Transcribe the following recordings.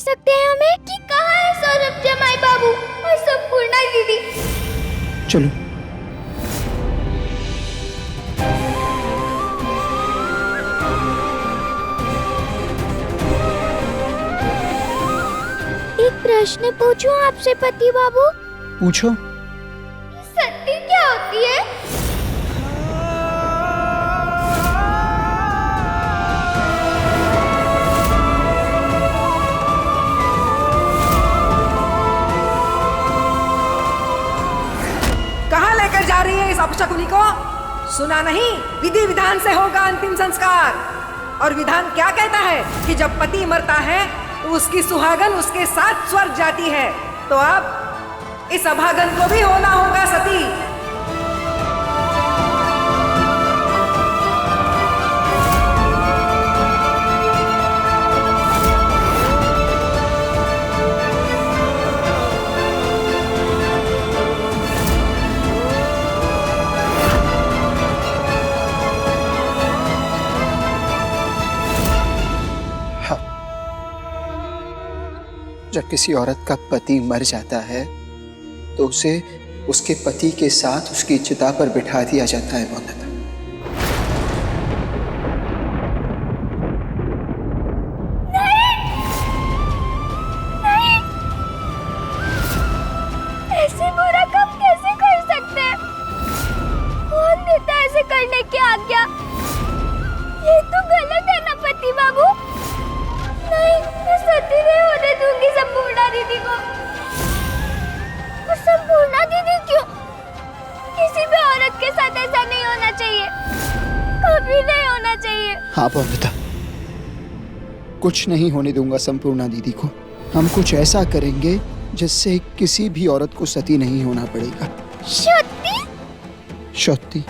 सकते हैं हमें कि कहाँ है सौरभ जमाई बाबू और संपूर्णा दीदी? चलो। एक प्रश्न पूछूं आपसे पति बाबू? पूछो। सती क्या होती है? कहाँ लेकर जा रही है इस अपशकुनी को? सुना नहीं, विधि विधान से होगा अंतिम संस्कार। और विधान क्या कहता है कि जब पति मरता है तो उसकी सुहागन उसके साथ स्वर्ग जाती है। तो अब इस अभागन को भी होना होगा सती। जब किसी औरत का पति मर जाता है तो उसे उसके पति के साथ उसकी चिता पर बिठा दिया जाता है। वंदना, नहीं, ऐसे बुरा काम कैसे कर सकते हैं? कौन देता है ऐसे करने की आज्ञा? ये तो गलत है ना पति बाबू? नहीं, मैं सती नहीं होने दूंगी संपूर्णा दीदी को। और संपूर्णा दीदी क्यों? किसी भी औरत के साथ ऐसा नहीं होना चाहिए, कभी नहीं होना चाहिए। हाँ वंदना, कुछ नहीं होने दूंगा संपूर्णा दीदी को। हम कुछ ऐसा करेंगे जिससे किसी भी औरत को सती नहीं होना पड़ेगा। सती? सती?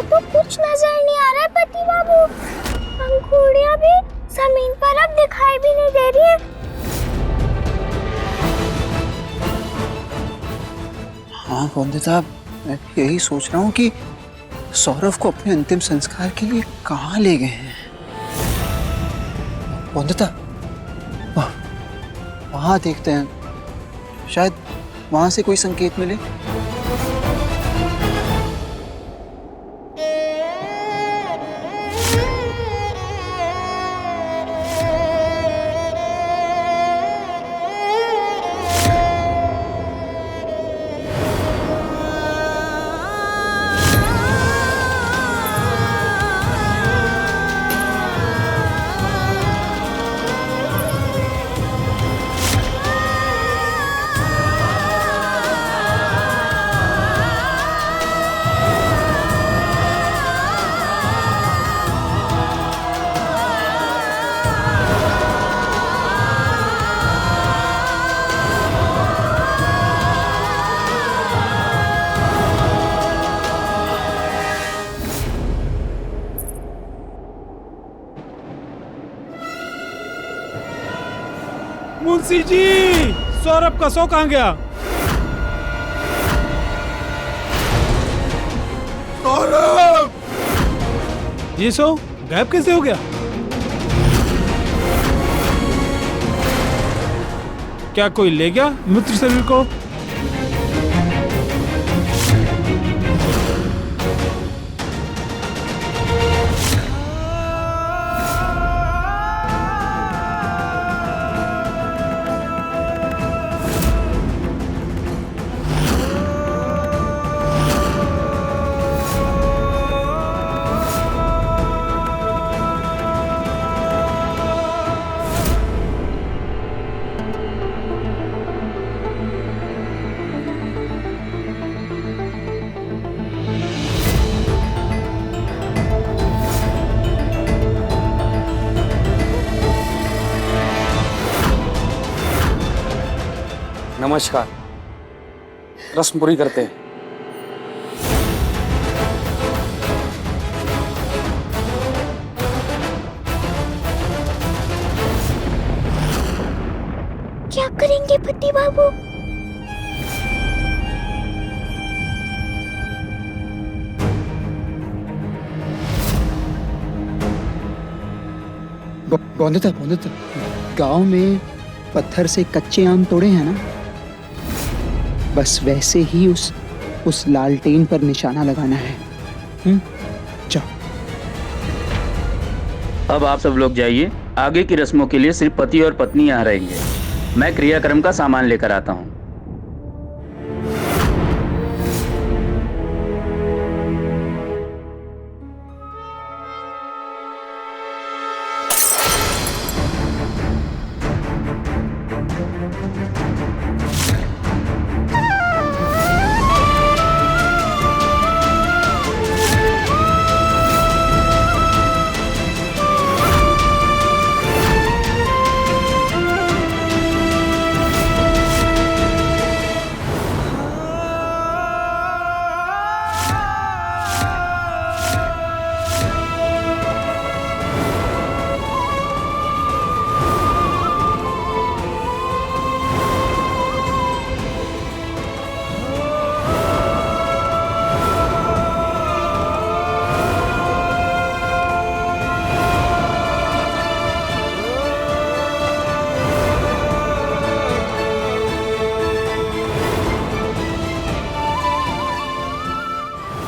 तो कुछ नजर नहीं आ रहा है पति बाबू। पंखुड़ियां भी जमीन पर अब दिखाई भी नहीं दे रही है। हाँ वंदना, मैं यही सोच रहा हूँ कि सौरभ को अपने अंतिम संस्कार के लिए कहाँ ले गए हैं। वंदना, वहाँ देखते हैं, शायद वहाँ से कोई संकेत मिले। मुंशी जी, सौरभ का सो कहाँ गया? सौरभ! ये सो गायब कैसे हो गया? क्या कोई ले गया मित्र शरीर को? नमस्कार। रस्म पूरी करते हैं। क्या करेंगे पति बाबू? बौंदता गांव में पत्थर से कच्चे आम तोड़े हैं ना, बस वैसे ही उस लालटेन पर निशाना लगाना है। जाओ। अब आप सब लोग जाइए। आगे की रस्मों के लिए सिर्फ पति और पत्नी यहाँ रहेंगे। मैं क्रियाक्रम का सामान लेकर आता हूँ।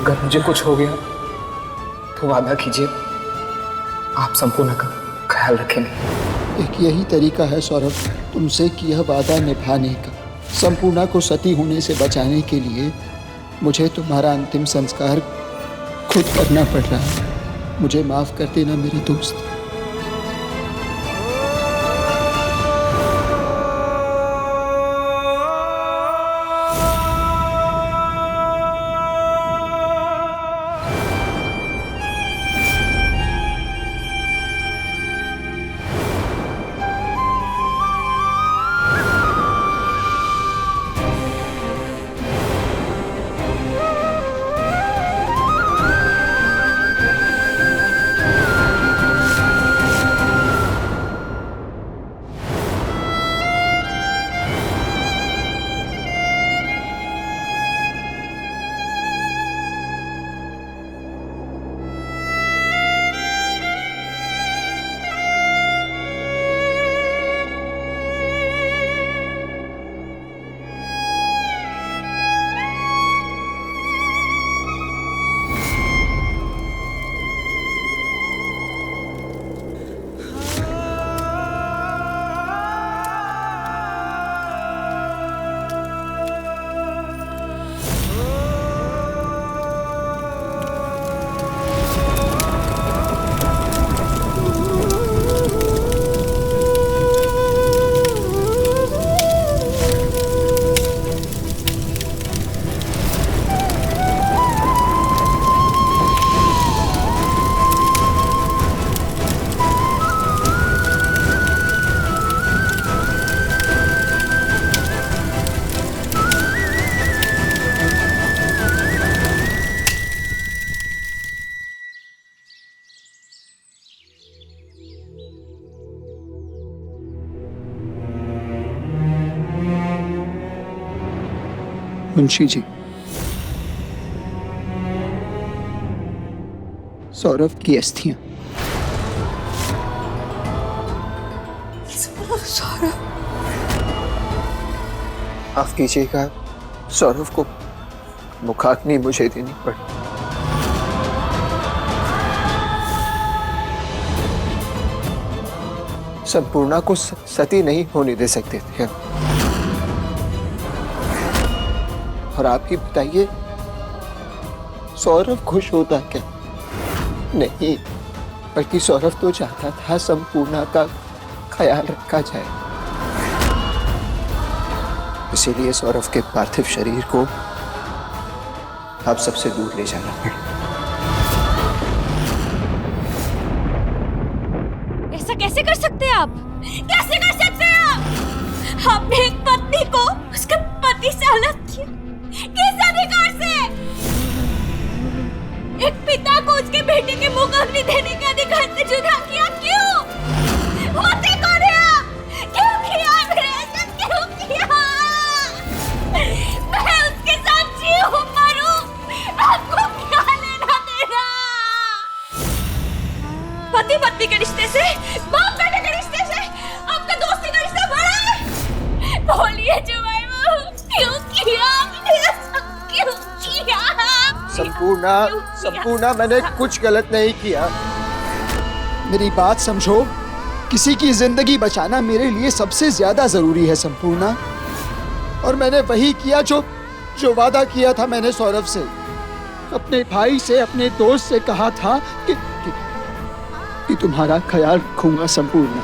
अगर मुझे कुछ हो गया तो वादा कीजिए आप संपूर्ण का ख्याल रखेंगे। एक यही तरीका है सौरभ, तुमसे किया वादा निभाने का। संपूर्णा को सती होने से बचाने के लिए मुझे तुम्हारा अंतिम संस्कार खुद करना पड़ रहा है। मुझे माफ कर देना मेरे दोस्त। मुंशी जी, सौरभ की अस्थियां। माफ कीजिएगा, सौरभ को मुखाग्नि मुझे देनी पड़ी। संपूर्णा को सती नहीं होने दे सकते थे। और आप ही बताइए, सौरभ खुश होता क्या? नहीं, बल्कि सौरभ तो चाहता था संपूर्णा का ख्याल रखा जाए। इसीलिए सौरभ के पार्थिव शरीर को आप सबसे दूर ले जाना पड़ा। ऐसा कैसे कर सकते हैं आप? कैसे कर सकते हैं आप? आपने एक पत्नी दीदी को उसके पति से अलग किया? किस अधिकार से? एक पिता को उसके बेटे के मुंह को अग्नि देने के अधिकार से जुदा किया? क्यों? होते कौन है? क्यों किया मेरे ऐसा? क्यों किया? मैं उसके साथ जीऊं मरूं, आपको क्या लेना देना? पति पत्नी के रिश्ते से, बाप बेटे के रिश्ते से आपका दोस्ती का रिश्ता बड़ा है। बोलिए जमाई बाबू, क्यों किया आपने ऐसा? क्यों किया? संपूर्णा, मैंने कुछ गलत नहीं किया। मेरी बात समझो, किसी की जिंदगी बचाना मेरे लिए सबसे ज्यादा जरूरी है संपूर्णा। और मैंने वही किया जो वादा किया था मैंने सौरभ से, अपने भाई से, अपने दोस्त से कहा था कि तुम्हारा ख्याल रखूंगा संपूर्णा।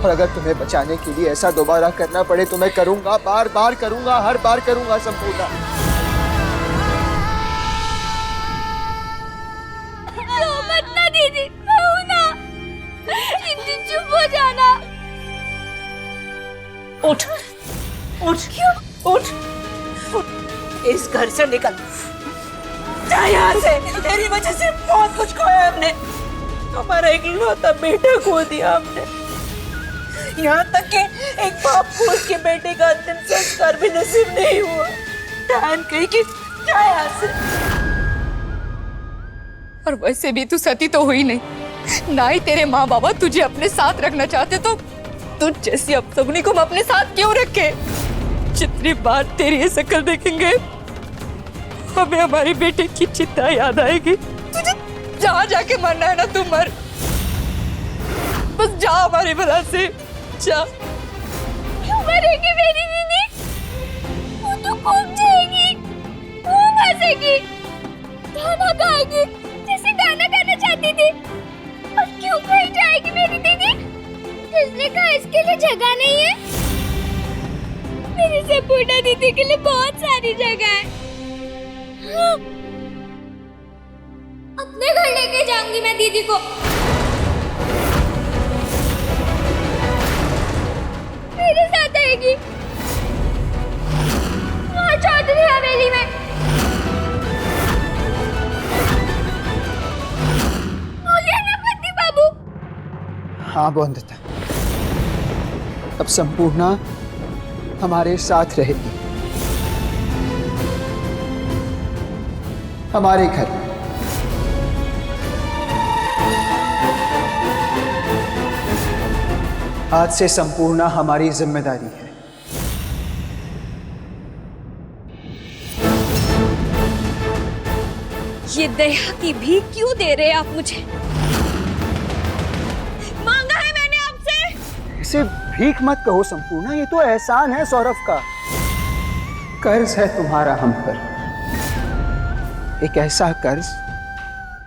और अगर तुम्हें बचाने के लिए ऐसा दोबारा करना पड़े तो मैं करूंगा, बार बार करूंगा, हर बार करूंगा संपूर्णा। मत ना दीदी, कहूँ ना, दीदी चुप हो जाना। उठ उठ क्यों? उठ उठ, इस घर से निकल, जा यहाँ से। तेरी वजह से बहुत कुछ खोया हमने, हमारा इकलौता बेटा खो दिया हमने। यहाँ तक कि एक बाप को उसके बेटे का अंतिम संस्कार भी नसीब नहीं हुआ। डायन कही कि जा यहाँ से। और वैसे भी तू सती तो हुई नहीं, ना ही तेरे माँ बाबा तुझे अपने साथ रखना चाहते, तो तुझ जैसी अपसगुनी को हम अपने साथ क्यों रखे? जितनी बार तेरी ये शक्ल देखेंगे हमें हमारी बेटे की चिंता याद आएगी। तुझे जहाँ जाके मरना है ना तू मर, बस जा हमारी भला से जा। क्यों मरेगी मेरी दीदी? वो तो खूब जाएगी, खूब हंसेगी, खाना खाएगी जैसे गाना गाना चाहती थी। और क्यों कहीं जाएगी मेरी दीदी? इसने कहा इसके लिए जगह नहीं है। मेरी संपूर्णा दीदी के लिए बहुत सारी जगह है। हाँ। अपने घर लेके जाऊंगी मैं दीदी को। मेरे साथ आएगी वहाँ चौधरी हवेली में। बोलिए ना पति बाबू। हाँ बोंदता, अब संपूर्णा हमारे साथ रहेगी, हमारे घर। आज से संपूर्णा हमारी जिम्मेदारी है। ये दया की भीख क्यों दे रहे हैं आप मुझे? मांगा है मैंने आपसे। इसे भीख मत कहो संपूर्णा, ये तो एहसान है सौरभ का, कर्ज है तुम्हारा हम पर। एक ऐसा कर्ज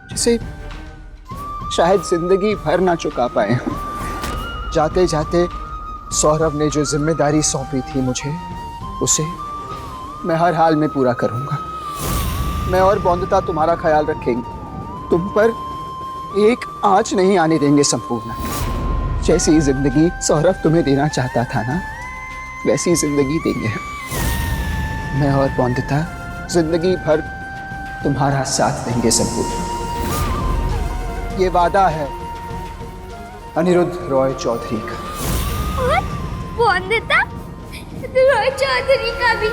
जिसे शायद जिंदगी भर ना चुका पाए हम। जाते जाते सौरभ ने जो जिम्मेदारी सौंपी थी मुझे, उसे मैं हर हाल में पूरा करूंगा। मैं और बौंदता तुम्हारा ख्याल रखेंगे, तुम पर एक आंच नहीं आने देंगे संपूर्णा। जैसी जिंदगी सौरभ तुम्हें देना चाहता था ना, वैसी जिंदगी देंगे हम। मैं और बौंदता जिंदगी भर तुम्हारा साथ देंगे संपूर्णा। ये वादा है अनिरुद्ध रॉय चौधरी का। और बौंदता रॉय चौधरी का भी।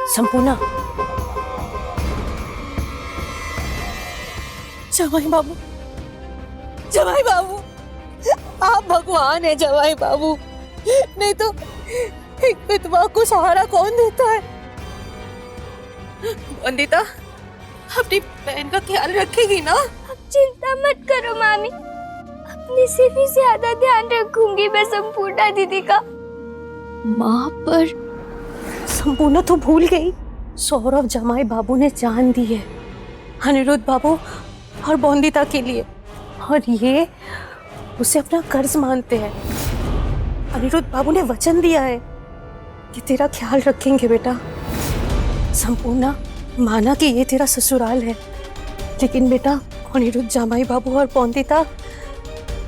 संपूर्णा, जवाई बाबू, जवाई बाबू, आप भगवान है जवाई बाबू, नहीं तो एक विधवा को सहारा कौन देता है? वंदिता अपनी बहन का ख्याल रखेगी ना? अब चिंता मत करो मामी, अपने से भी ज्यादा ध्यान रखूंगी मैं संपूर्णा दीदी का। माँ पर संपूर्णा तो भूल गई, सौरभ जमाई बाबू ने जान दी है अनिरुद्ध बाबू और बौंदिता के लिए, और ये उसे अपना कर्ज मानते हैं। अनिरुद्ध बाबू ने वचन दिया है कि तेरा ख्याल रखेंगे बेटा। संपूर्णा, माना कि ये तेरा ससुराल है, लेकिन बेटा अनिरुद्ध जामाई बाबू और पौंदिता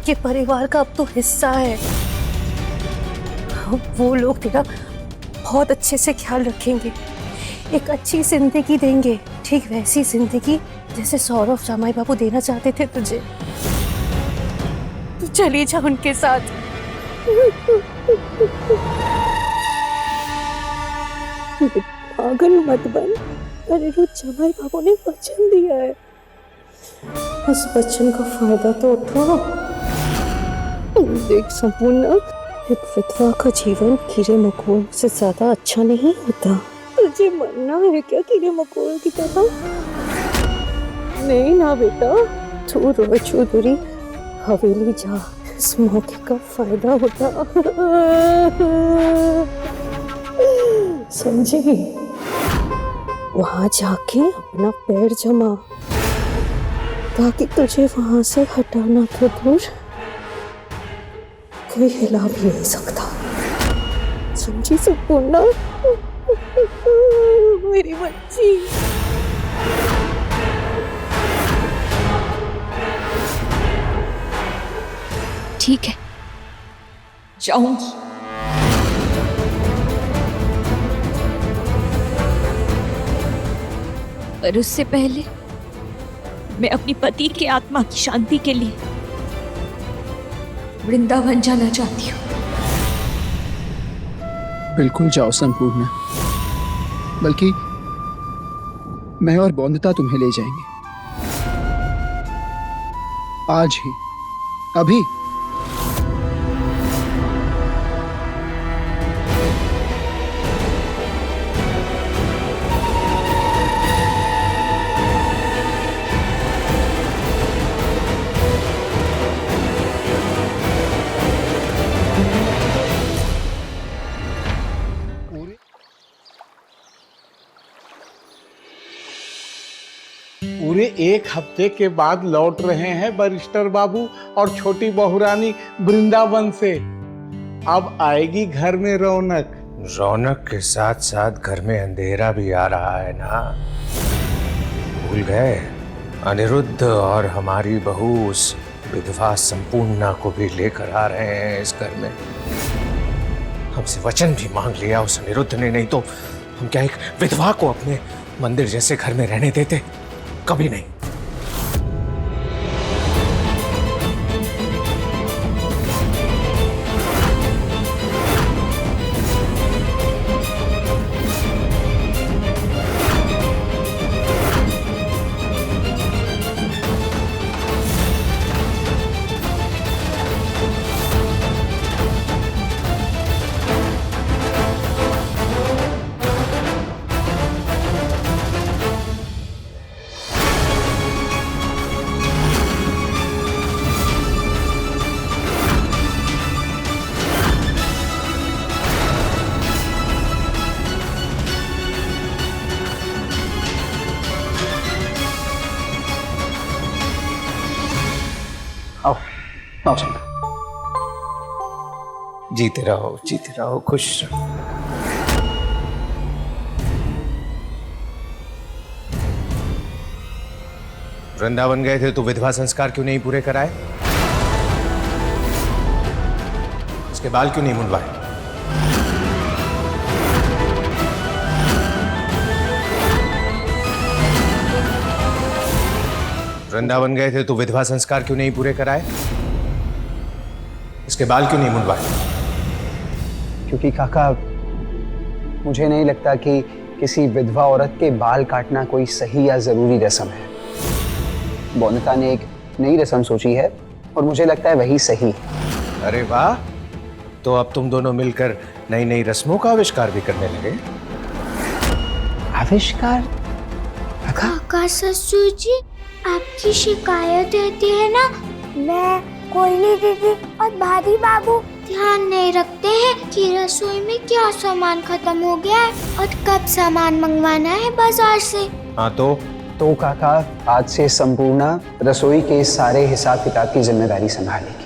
के परिवार का अब तो हिस्सा है। वो लोग तेरा बहुत अच्छे से ख्याल रखेंगे, एक अच्छी जिंदगी देंगे, ठीक वैसी जिंदगी जैसे सौरभ जामाई बाबू देना चाहते थे तुझे। तू चली जा उनके साथ। पागल मत बन, अनिरुद्ध जामाई बाबू ने वचन दिया है, उस वचन का फायदा तो उठा। देख संपूर्ण, एक विधवा का जीवन कीड़े मकोड़ों से ज्यादा अच्छा नहीं होता। तुझे मरना है क्या कीड़े मकोड़ों की तरह? नहीं ना बेटा, तू रोज चौधरी हवेली जा, इस मौके का फायदा होता। समझी? वहां जाके अपना पैर जमा, ताकि तुझे वहां से हटाना तो दूर, कोई हिला भी नहीं सकता। समझी संपूर्णा? मेरी बच्ची। ठीक है, जाऊंगी। पर उससे पहले मैं अपनी पति की आत्मा की शांति के लिए वृंदावन जाना चाहती हूँ। बिल्कुल जाओ संपूर्ण, बल्कि मैं और बौंदिता तुम्हें ले जाएंगे आज ही, अभी। पूरे एक हफ्ते के बाद लौट रहे हैं बैरिस्टर बाबू और छोटी बहुरानी वृंदावन से। अब आएगी घर में रौनक। रौनक के साथ साथ घर में अंधेरा भी आ रहा है ना। भूल गए? अनिरुद्ध और हमारी बहू उस विधवा संपूर्णा को भी लेकर आ रहे हैं इस घर में। हमसे वचन भी मांग लिया उस अनिरुद्ध ने, नहीं तो हम क्या एक विधवा को अपने मंदिर जैसे घर में रहने देते? कभी नहीं। आओ चंदा। जीते रहो, खुश रहो। वृंदावन गए थे तो विधवा संस्कार क्यों नहीं पूरे कराए? उसके बाल क्यों नहीं मुंडवाए? वृंदावन गए थे तो विधवा संस्कार क्यों नहीं पूरे कराए? इसके बाल क्यों नहीं मुंडवाए? क्योंकि काका, मुझे नहीं लगता कि किसी विधवा औरत के बाल काटना कोई सही या जरूरी रस्म है। बौंदिता ने एक नई रस्म सोची है और मुझे लगता है वही सही है। अरे वाह, तो अब तुम दोनों मिलकर नई नई रस्मों का आविष्कार भी करने लगे। आविष्कार? काका ससुर जी, आपकी शिकायत रहती है ना, मैं कोयली दीदी और भाभी बाबू ध्यान नहीं रखते हैं कि रसोई में क्या सामान खत्म हो गया है और कब सामान मंगवाना है बाजार से। हाँ तो काका, आज से संपूर्णा रसोई के सारे हिसाब किताब की जिम्मेदारी संभालेगी।